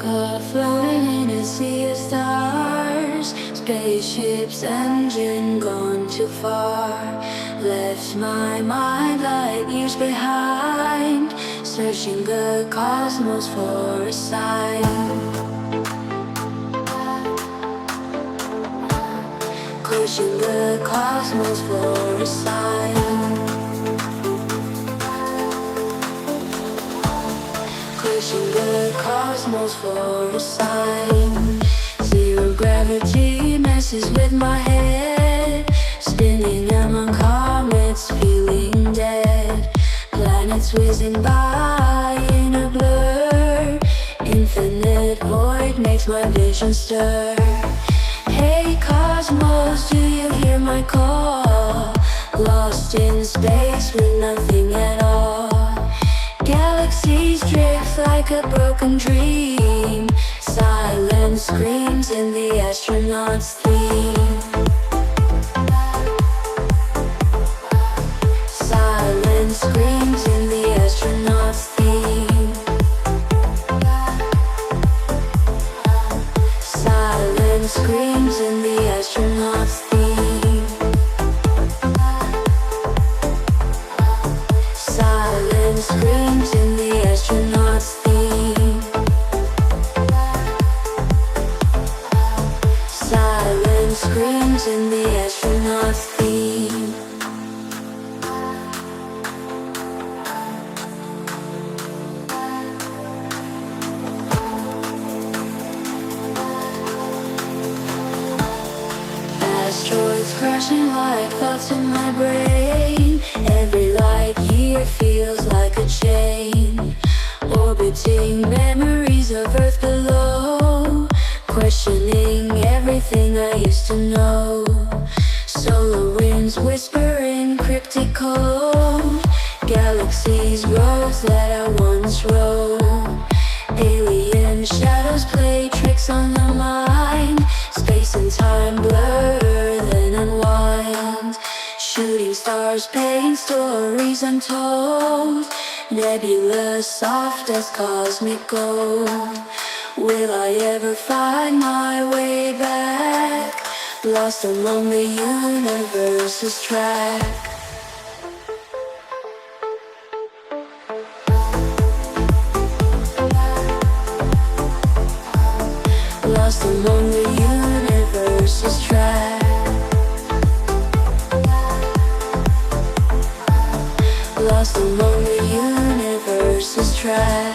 Caught floating in a sea of stars, spaceship's engine gone too far. Left my mind light years behind, searching the cosmos for a sign. Searching the cosmos for a sign. Searching the cosmos for a sign. Zero gravity messes with my head, spinning among comets, feeling dead. Planets whizzing by in a blur, infinite void makes my vision stir. Hey cosmos, do you hear my call? Lost in space with nothing at all. Galaxies drift like a broken dream. Silence screams in the astronaut's theme. Silence screams in the astronaut's theme. Silence screams in the astronaut's theme. Silence screams in the astronaut's theme. Silence screams in the astronaut's theme. Asteroids crashing like thoughts in my brain. Every light year feels like a chain, orbiting memories of Earth below, questioning everything I used to know. Solar winds whisper in cryptic code, galaxies roads that I once rode. Alien shadows play tricks on the mind, space and time blur then unwind. Shooting stars paint stories untold, nebulous soft as cosmic gold. Will I ever find my way back, lost among the universe's track? Lost among the universe's track. Lost among the universe's track.